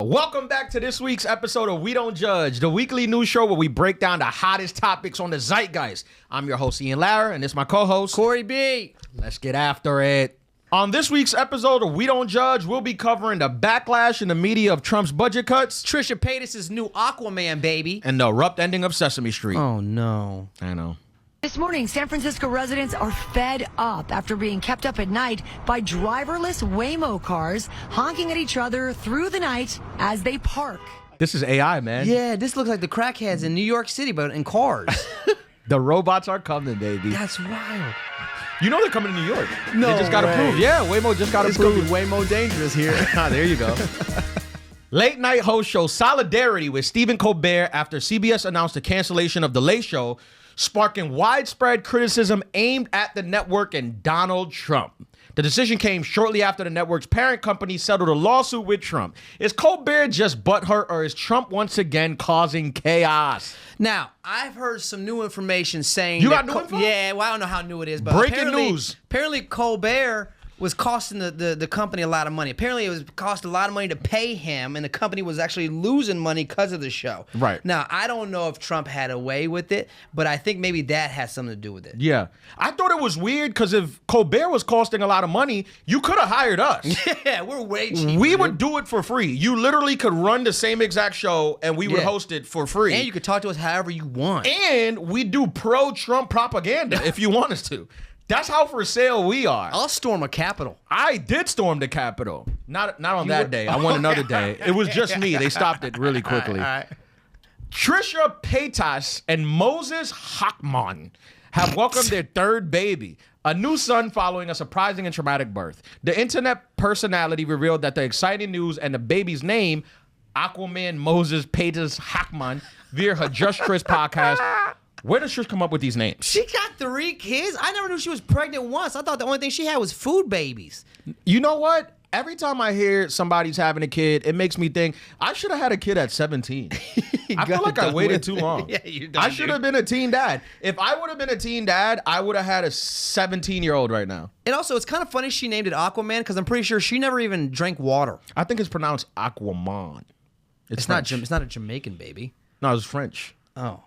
Welcome back to this week's episode of We Don't Judge, the weekly news show where we break down the hottest topics on the zeitgeist. I'm your host, Ian Lara, and this is my co-host, Corey B. Let's get after it. On this week's episode of We Don't Judge, we'll be covering the backlash in the media of Trump's budget cuts, Trisha Paytas' new Aquaman, baby. and the abrupt ending of Sesame Street. Oh, no. I know. This morning, San Francisco residents are fed up after being kept up at night by driverless Waymo cars honking at each other through the night as they park. This is AI, man. Yeah, this looks like the crackheads in New York City, but in cars. The robots are coming, baby. That's wild. You know they're coming to New York. No They just got way. approved. Yeah, Waymo just got It's going to approved. be way more dangerous here. There you go. Late night host show solidarity with Stephen Colbert after CBS announced the cancellation of The Late Show, sparking widespread criticism aimed at the network and Donald Trump. The decision came shortly after the network's parent company settled a lawsuit with Trump. Is Colbert just butthurt, or is Trump once again causing chaos? Now, I've heard some new information saying... You that got new info? Yeah, well, I don't know how new it is, but Breaking news. Apparently, Colbert was costing the company a lot of money. Apparently, it was cost a lot of money to pay him, and the company was actually losing money because of the show. Right. Now, I don't know if Trump had a way with it, but I think maybe that has something to do with it. Yeah. I thought it was weird because if Colbert was costing a lot of money, you could have hired us. Yeah, we're way cheaper. We would do it for free. You literally could run the same exact show and we would Yeah. host it for free. And you could talk to us however you want. And we do pro-Trump propaganda if you want us to. That's how for sale we are. I'll storm a Capitol. I did storm the Capitol. Not on that day. I went another day. It was just me. They stopped it really quickly. All right. Trisha Paytas and Moses Hochman have welcomed their third baby, a new son following a surprising and traumatic birth. The internet personality revealed that the exciting news and the baby's name, Aquaman Moses Paytas Hochman, via her Just Trish podcast. Where does Trish come up with these names? She got 3 kids? I never knew she was pregnant once. I thought the only thing she had was food babies. You know what? Every time I hear somebody's having a kid, it makes me think I should have had a kid at 17. I feel like I waited too long. Yeah, you're done, I should have been a teen dad. If I would have been a teen dad, I would have had a 17-year-old right now. And also, it's kind of funny she named it Aquaman because I'm pretty sure she never even drank water. I think it's pronounced Aquaman. It's not a Jamaican baby. No, it's French. Oh.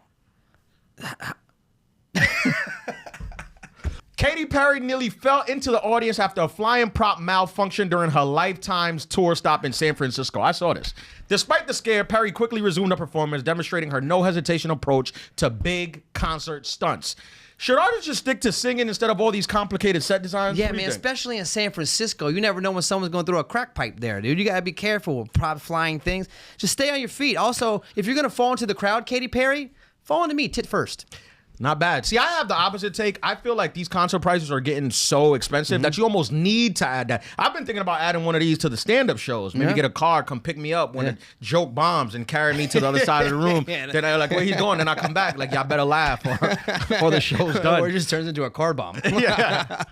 Katy Perry nearly fell into the audience after a flying prop malfunctioned during her Lifetime's tour stop in San Francisco. I saw this. Despite the scare, Perry quickly resumed her performance, demonstrating her no-hesitation approach to big concert stunts. Should artists just stick to singing instead of all these complicated set designs? Yeah, What do you man, think? especially in San Francisco. You never know when someone's going through a crack pipe there, dude. You got to be careful with prop flying things. Just stay on your feet. Also, if you're going to fall into the crowd, Katy Perry, fall into me, tit first. Not bad. See, I have the opposite take. I feel like these concert prices are getting so expensive that you almost need to add that. I've been thinking about adding one of these to the stand-up shows. Maybe Yeah. get a car, come pick me up when the joke bombs and carry me to the other side of the room. Yeah. Then I like, where he's going? Then I come back. Like, y'all better laugh or the show's done. Or it just turns into a car bomb. Yeah.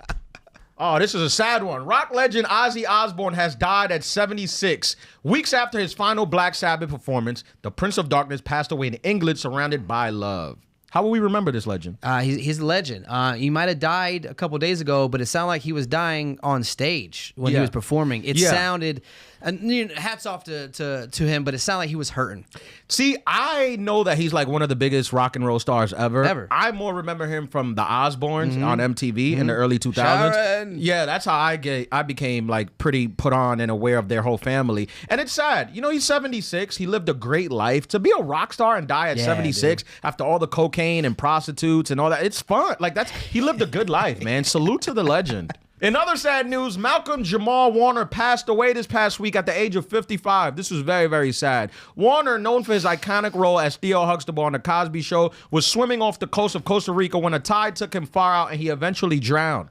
Oh, this is a sad one. Rock legend Ozzy Osbourne has died at 76. Weeks after his final Black Sabbath performance, the Prince of Darkness passed away in England surrounded by love. How will we remember this legend? He's a legend. He might have died a couple days ago, but it sounded like he was dying on stage when he Yeah. was performing. It Yeah. sounded, and hats off to him, but it sounded like he was hurting. See, I know that he's like one of the biggest rock and roll stars ever. Ever. I more remember him from the Osbournes on MTV in the early 2000s. Sharon. Yeah, that's how I became like pretty put on and aware of their whole family. And it's sad. You know, he's 76. He lived a great life. To be a rock star and die at Yeah, 76 after all the cocaine and prostitutes and all that, it's fun. Like he lived a good life, man. Salute to the legend. In other sad news, Malcolm Jamal Warner passed away this past week at the age of 55. This was very, very sad. Warner, known for his iconic role as Theo Huxtable on The Cosby Show, was swimming off the coast of Costa Rica when a tide took him far out and he eventually drowned.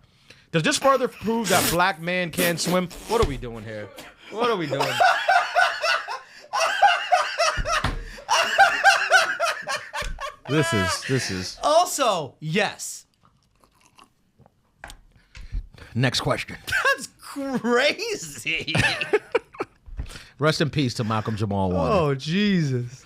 Does this further prove that black men can't swim? What are we doing here? What are we doing? This is. Also, yes. Next question. That's crazy. Rest in peace to Malcolm Jamal Warner. Oh, Jesus.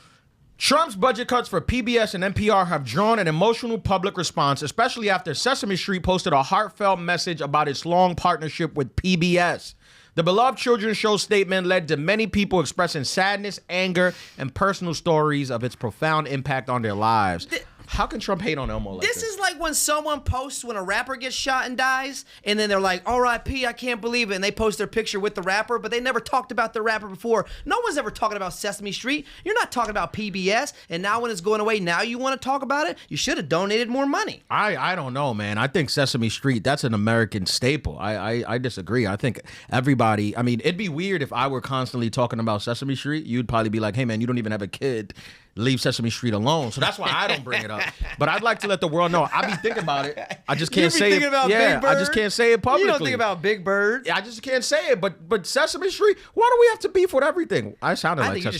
Trump's budget cuts for PBS and NPR have drawn an emotional public response, especially after Sesame Street posted a heartfelt message about its long partnership with PBS. The beloved children's show statement led to many people expressing sadness, anger, and personal stories of its profound impact on their lives. How can Trump hate on Elmo like this? This is like when someone posts when a rapper gets shot and dies, and then they're like, R.I.P., I can't believe it, and they post their picture with the rapper, but they never talked about the rapper before. No one's ever talking about Sesame Street. You're not talking about PBS, and now when it's going away, now you want to talk about it? You should have donated more money. I don't know, man. I think Sesame Street, that's an American staple. I disagree. I think everybody, I mean, it'd be weird if I were constantly talking about Sesame Street. You'd probably be like, hey, man, you don't even have a kid. Leave Sesame Street alone. So that's why I don't bring it up. But I'd like to let the world know. I be thinking about it. I just can't say it. Yeah, I just can't say it publicly. You don't think about Big Bird. I just can't say it. But Sesame Street, why do we have to beef with everything? I sounded like Sesame. I think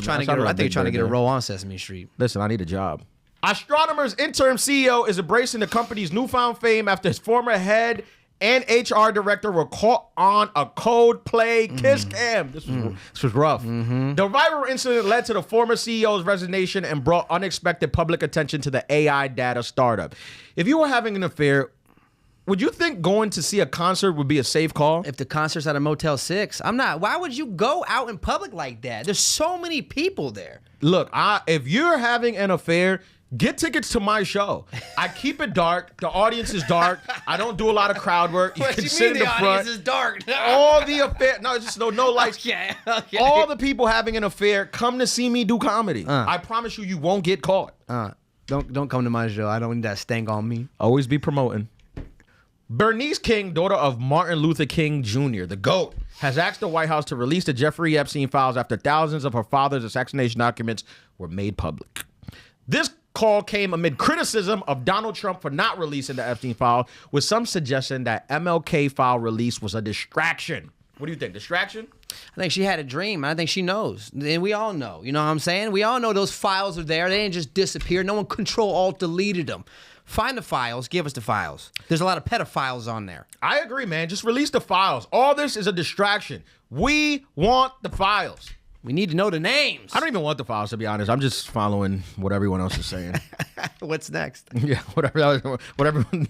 you're trying to get a role on Sesame Street. Listen, I need a job. Astronomer's interim CEO is embracing the company's newfound fame after his former head and HR director were caught on a Coldplay kiss cam. This was rough. The viral incident led to the former CEO's resignation and brought unexpected public attention to the AI data startup. If you were having an affair, would you think going to see a concert would be a safe call? If the concert's at a Motel 6, I'm not. Why would you go out in public like that? There's so many people there. Look, if you're having an affair, get tickets to my show. I keep it dark. The audience is dark. I don't do a lot of crowd work. You can sit in the front. The audience is dark? All the affair. No, it's just no lights. Okay. All the people having an affair come to see me do comedy. I promise you won't get caught. Don't come to my show. I don't need that stank on me. Always be promoting. Bernice King, daughter of Martin Luther King Jr., the GOAT, has asked the White House to release the Jeffrey Epstein files after thousands of her father's assassination documents were made public. This call came amid criticism of Donald Trump for not releasing the Epstein file, with some suggestion that MLK file release was a distraction. What do you think? Distraction? I think she had a dream. I think she knows. And we all know. You know what I'm saying? We all know those files are there. They didn't just disappear. No one Control-Alt-deleted them. Find the files. Give us the files. There's a lot of pedophiles on there. I agree, man. Just release the files. All this is a distraction. We want the files. We need to know the names. I don't even want the files, to be honest. I'm just following what everyone else is saying. What's next? Yeah, whatever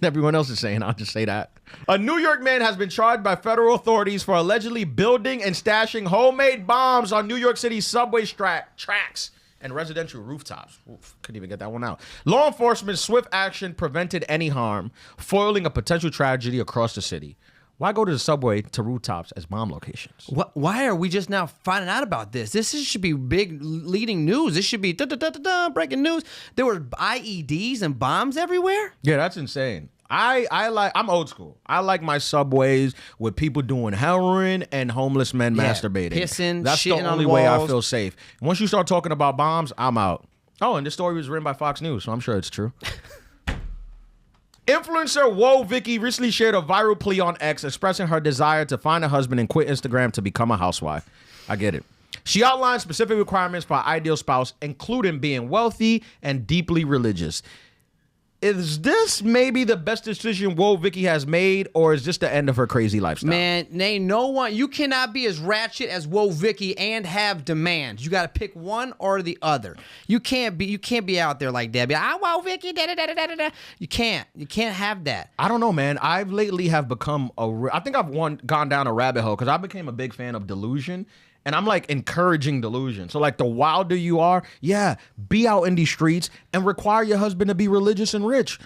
everyone else is saying, I'll just say that. A New York man has been charged by federal authorities for allegedly building and stashing homemade bombs on New York City's subway tracks and residential rooftops. Oof, couldn't even get that one out. Law enforcement's swift action prevented any harm, foiling a potential tragedy across the city. Why go to the subway to rooftops as bomb locations? Why are we just now finding out about this? This should be big leading news. This should be breaking news. There were IEDs and bombs everywhere? Yeah, that's insane. I'm old school. I like my subways with people doing heroin and homeless men masturbating. Pissing, that's shitting the only way I feel safe. Once you start talking about bombs, I'm out. Oh, and this story was written by Fox News, so I'm sure it's true. Influencer Whoa Vicky recently shared a viral plea on X expressing her desire to find a husband and quit Instagram to become a housewife. I get it. She outlined specific requirements for an ideal spouse, including being wealthy and deeply religious. Is this maybe the best decision Whoa Vicky has made, or is this the end of her crazy lifestyle? Man, no one. You cannot be as ratchet as Whoa Vicky and have demands. You got to pick one or the other. You can't be out there like that. Be like, Whoa Vicky, da da da da da. You can't have that. I don't know, man. I've lately have become I think I've gone down a rabbit hole because I became a big fan of delusion. And I'm like encouraging delusion. So like the wilder you are, yeah, be out in these streets and require your husband to be religious and rich.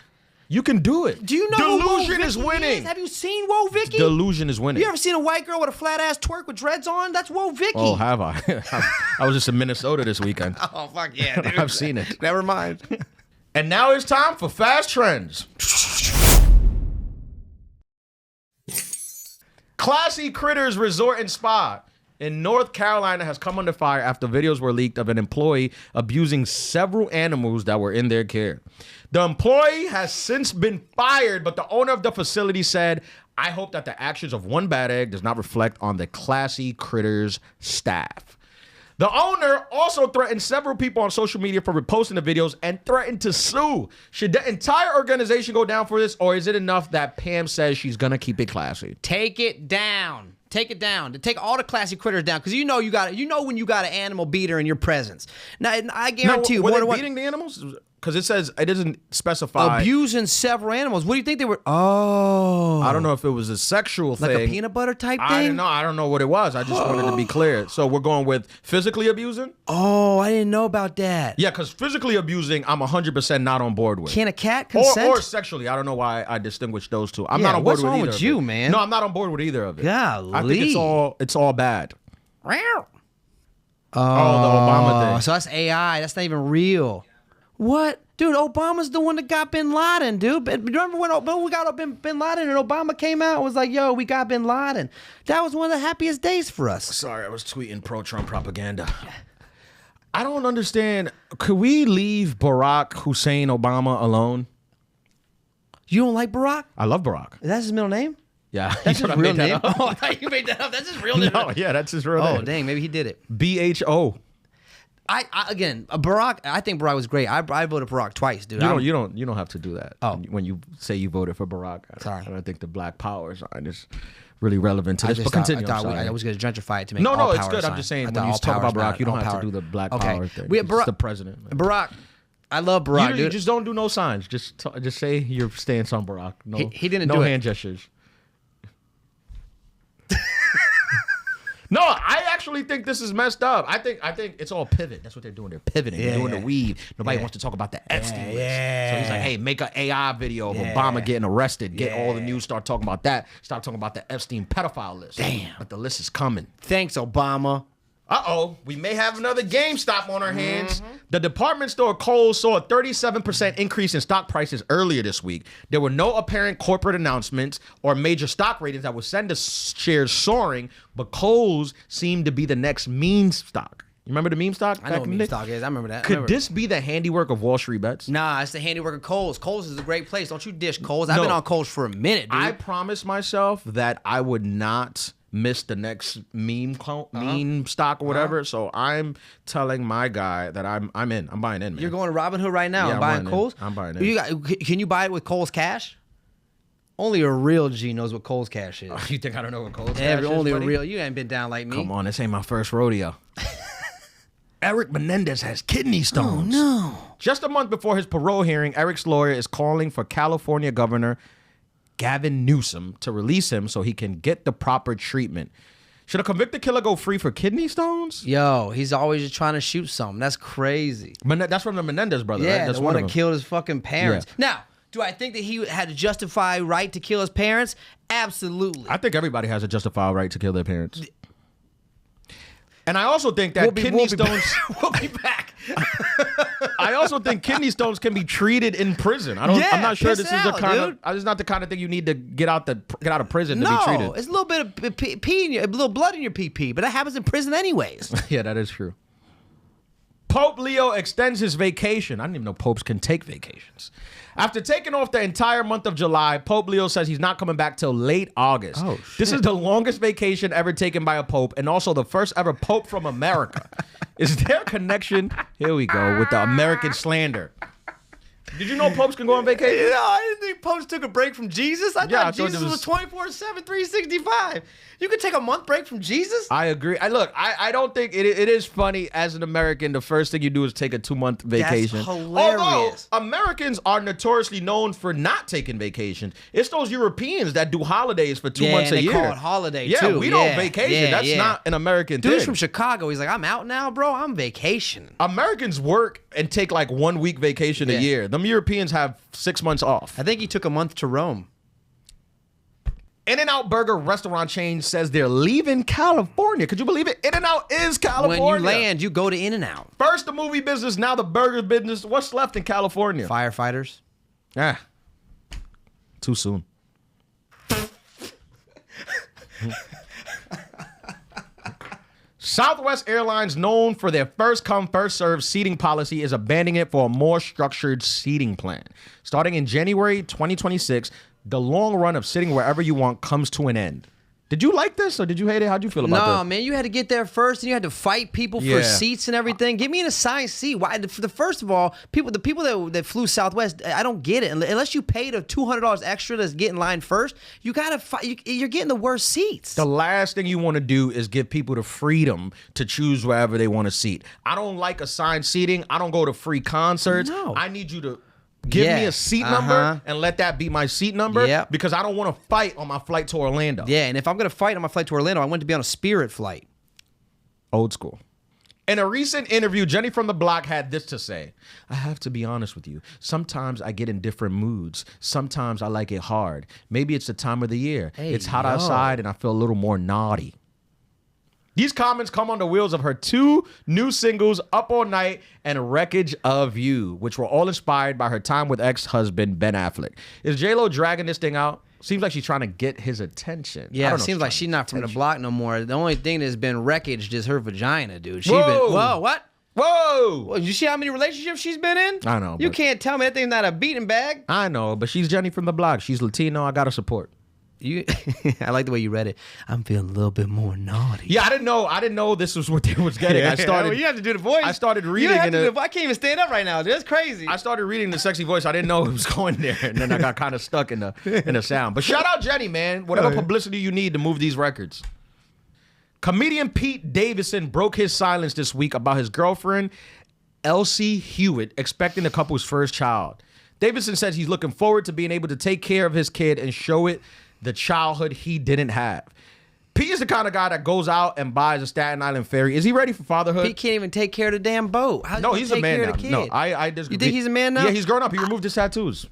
You can do it. Do you know delusion is winning? Have you seen Whoa Vicky? Delusion is winning. You ever seen a white girl with a flat ass twerk with dreads on? That's Whoa Vicky. Oh, have I? I was just in Minnesota this weekend. Oh fuck yeah, dude. I've seen it. Never mind. And now it's time for Fast Trends. Classy Critters Resort and Spa in North Carolina has come under fire after videos were leaked of an employee abusing several animals that were in their care. The employee has since been fired, but the owner of the facility said, "I hope that the actions of one bad egg does not reflect on the Classy Critters staff." The owner also threatened several people on social media for reposting the videos and threatened to sue. Should the entire organization go down for this, or is it enough that Pam says she's gonna keep it classy? Take it down. Take it down. Take all the Classy Critters down, because you know when you got an animal beater in your presence. Now I guarantee you, were they beating the animals? because it says it doesn't specify. Abusing several animals. What do you think they were? Oh. I don't know if it was a sexual like thing. a peanut butter type thing? I don't know. I don't know what it was. I just wanted to be clear. So we're going with physically abusing? Oh, I didn't know about that. Yeah, because physically abusing, I'm 100% not on board with. Can a cat consent? Or sexually. I don't know why I distinguished those two. I'm not on board what's with wrong either with of you, it. man? No, I'm not on board with either of it. Golly. I think it's all bad. Oh, the Obama thing. So that's AI. That's not even real. What? Dude, Obama's the one that got Bin Laden, dude. But remember when we got Bin Laden and Obama came out and was like, yo, we got Bin Laden. That was one of the happiest days for us. Sorry, I was tweeting pro-Trump propaganda. I don't understand. Could we leave Barack Hussein Obama alone? You don't like Barack? I love Barack. Is that his middle name? Yeah. That's his real name? Oh, Oh, I thought you made that up. That's his real name. no, yeah, that's his real name. Oh, dang. Maybe he did it. BHO. Barack, I think Barack was great. I voted Barack twice, dude. You don't have to do that. Oh. When you say you voted for Barack. Sorry. I don't think the Black Power sign is really relevant to this. I But continue. I'm thought sorry. I was going to gentrify it to make No, all it's power good. sign. I'm just saying I when thought you all talk power about is Barack, not you don't all have power. to do the Black Okay. Power thing. We It's Barack, the president. Barack, I love Barack, You dude. just don't do no signs. Just say your stance on Barack. No, He didn't no do it. hand gestures. No, I actually think this is messed up. I think it's all pivot. That's what they're doing. They're pivoting. They're doing the weave. Nobody wants to talk about the Epstein list. So he's like, hey, make an AI video of Obama getting arrested. Get all the news, start talking about that. Stop talking about the Epstein pedophile list. Damn. But the list is coming. Thanks, Obama. Uh-oh, we may have another GameStop on our hands. The department store Kohl's saw a 37% increase in stock prices earlier this week. There were no apparent corporate announcements or major stock ratings that would send the shares soaring, but Kohl's seemed to be the next meme stock. You remember the meme stock? I know what meme stock is. I remember that. Could this be the handiwork of Wall Street bets? Nah, it's the handiwork of Kohl's. Kohl's is a great place. Don't you dish Kohl's. I've No. been on Kohl's for a minute, dude. I promised myself that I would not miss the next meme stock or whatever. So I'm telling my guy that I'm in. I'm buying in, man. You're going to Robinhood right now Yeah, and I'm buying buying in. Kohl's? I'm buying in. Can you buy it with Kohl's cash? Only a real G knows what Kohl's cash is. You think I don't know what Kohl's cash is, Only a buddy? real. You ain't been down like me. Come on, this ain't my first rodeo. Eric Menendez has kidney stones. Oh, no. Just a month before his parole hearing, Eric's lawyer is calling for California Governor Gavin Newsom to release him so he can get the proper treatment. Should a convicted killer go free for kidney stones? Yo, he's always just trying to shoot something. That's crazy. That's from the Menendez brother, right? Yeah, That's the one of that them. killed his fucking parents. Yeah. Now, do I think that he had a justified right to kill his parents? Absolutely. I think everybody has a justified right to kill their parents. And I also think that kidney stones... We'll be back. I also think kidney stones can be treated in prison. I'm not sure piss this it is the out, kind dude. of... It's not the kind of thing you need to get out of prison to be treated. No, it's a little bit of pee in a little blood in your pee, but that happens in prison anyways. Yeah, that is true. Pope Leo extends his vacation. I didn't even know popes can take vacations. After taking off the entire month of July, Pope Leo says he's not coming back till late August. Oh, shit. This is the longest vacation ever taken by a pope and also the first ever pope from America. Is there a connection? Here we go with the American slander. Did you know popes can go on vacation? No, I didn't think popes took a break from Jesus. I Yeah, I thought thought Jesus it was was- 24/7, 365. You could take a month break from Jesus? I agree. I don't think it is funny as an American. The first thing you do is take a 2-month vacation. hilarious. Although Americans are notoriously known for not taking vacations. It's those Europeans that do holidays for 2 months a they year. call it holiday, yeah, too. we don't Yeah, vacation. yeah, That's yeah. not an American Dude's thing. from Chicago. He's like, I'm out now, bro. I'm vacationing. Americans work and take like 1 week vacation Yeah. a year. Them Europeans have 6 months off. I think he took a month to Rome. In-N-Out Burger restaurant chain says they're leaving California. Could you believe it? In-N-Out is California. When you land, you go to In-N-Out. First the movie business, now the burger business. What's left in California? Firefighters. Ah, too soon. Southwest Airlines, known for their first come, first served seating policy, is abandoning it for a more structured seating plan. Starting in January 2026, the long run of sitting wherever you want comes to an end. Did you like this or did you hate it? How'd you feel about No, this? man, you had to get there first, and you had to fight people for seats and everything. Get me an assigned seat. Why? First of all, the people that flew Southwest, I don't get it. Unless you paid a $200 extra to get in line first, you gotta fight. You're getting the worst seats. The last thing you want to do is give people the freedom to choose wherever they want to seat. I don't like assigned seating. I don't go to free concerts. No. I need you to give me a seat number and let that be my seat number because I don't want to fight on my flight to Orlando. Yeah, and if I'm going to fight on my flight to Orlando, I want to be on a Spirit flight. Old school. In a recent interview, Jenny from the Block had this to say. I have to be honest with you. Sometimes I get in different moods. Sometimes I like it hard. Maybe it's the time of the year. It's hot outside and I feel a little more naughty. These comments come on the wheels of her 2 new singles, Up All Night and Wreckage of You, which were all inspired by her time with ex-husband Ben Affleck. Is J-Lo dragging this thing out? Seems like she's trying to get his attention. Yeah, it seems like she's not from the block no more. The only thing that's been wreckaged is her vagina, dude. Whoa, what? Whoa! Well, you see how many relationships she's been in? I know. You can't tell me that thing's not a beating bag. I know, but she's Jenny from the Block. She's Latino. I gotta support. I like the way you read it. I'm feeling a little bit more naughty. Yeah, I didn't know this was what they was getting. I started. Well, you have to do the voice. I started reading. I can't even stand up right now. That's crazy. I started reading the sexy voice. I didn't know it was going there, and then I got kind of stuck in the sound. But shout out Jenny, man. Whatever publicity you need to move these records. Comedian Pete Davidson broke his silence this week about his girlfriend Elsie Hewitt expecting the couple's first child. Davidson says he's looking forward to being able to take care of his kid and show it the childhood he didn't have. Pete is the kind of guy that goes out and buys a Staten Island ferry. Is he ready for fatherhood? Pete can't even take care of the damn boat. No, he's a man now. No, I disagree. You think he's a man now? Yeah, he's grown up. He removed his tattoos.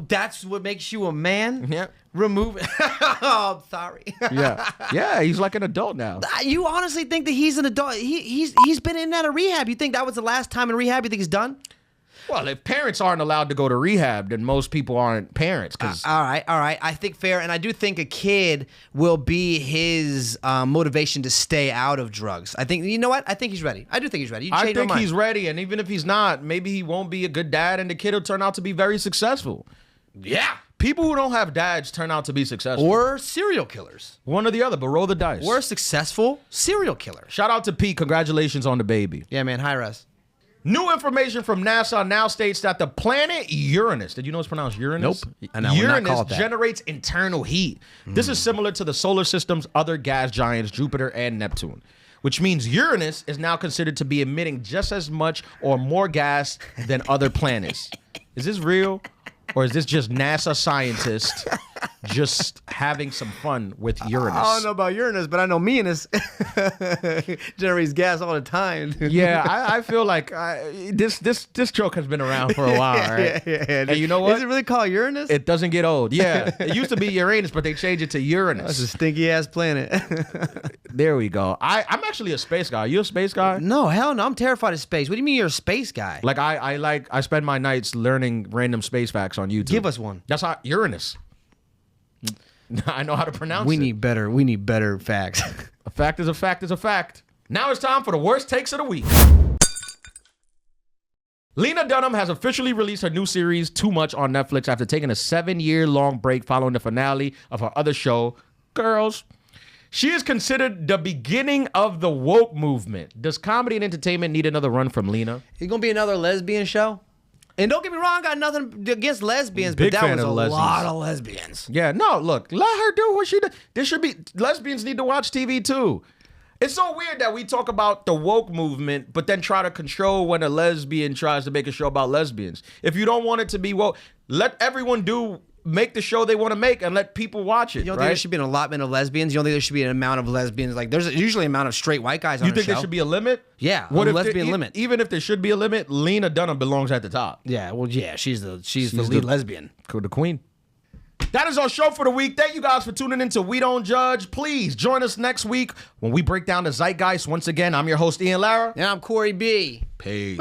That's what makes you a man? Yeah. Remove it. Oh, I'm sorry. Yeah, he's like an adult now. You honestly think that he's an adult? He's been in and out of rehab. You think that was the last time in rehab? You think he's done? Well, if parents aren't allowed to go to rehab, then most people aren't parents. All right. I think fair, and I do think a kid will be his motivation to stay out of drugs. I think, you know what? I think he's ready. I do think he's ready. I think he's ready, and even if he's not, maybe he won't be a good dad, and the kid will turn out to be very successful. Yeah. People who don't have dads turn out to be successful. Or serial killers. One or the other, but roll the dice. Or successful serial killers. Shout out to Pete. Congratulations on the baby. Yeah, man. High res. New information from NASA now states that the planet Uranus, did you know it's pronounced Uranus? Nope. I know, Uranus generates internal heat. This is similar to the solar system's other gas giants, Jupiter and Neptune, which means Uranus is now considered to be emitting just as much or more gas than other planets. Is this real? Or is this just NASA scientists just having some fun with Uranus? I don't know about Uranus, but I know Meanus generates gas all the time. Yeah, I feel like this joke has been around for a while, right? Yeah. And you know what? Is it really called Uranus? It doesn't get old. Yeah, it used to be Uranus, but they changed it to Uranus. That's a stinky ass planet. There we go. I'm actually a space guy. Are you a space guy? No, hell no. I'm terrified of space. What do you mean you're a space guy? Like I spend my nights learning random space facts on YouTube. Give us one. That's how Uranus. I know how to pronounce it. We need better facts. A fact is a fact is a fact. Now it's time for the worst takes of the week. Lena Dunham has officially released her new series, Too Much, on Netflix after taking a 7-year-long break following the finale of her other show, Girls. She is considered the beginning of the woke movement. Does comedy and entertainment need another run from Lena? It's going to be another lesbian show? And don't get me wrong, I got nothing against lesbians, Big but that fan was of a lesbians. lot of lesbians. Yeah, no, look, let her do what she does. There should be, lesbians need to watch TV too. It's so weird that we talk about the woke movement, but then try to control when a lesbian tries to make a show about lesbians. If you don't want it to be woke, let everyone make the show they want to make and let people watch it. You don't think there should be an allotment of lesbians? You don't think there should be an amount of lesbians? Like, there's usually an amount of straight white guys on the show. You think there should be a limit? Yeah, what a if lesbian limit. Even if there should be a limit, Lena Dunham belongs at the top. Yeah, well, yeah, she's the lead lesbian. The queen. That is our show for the week. Thank you guys for tuning in to We Don't Judge. Please join us next week when we break down the zeitgeist. Once again, I'm your host, Ian Lara. And I'm Corey B. Peace.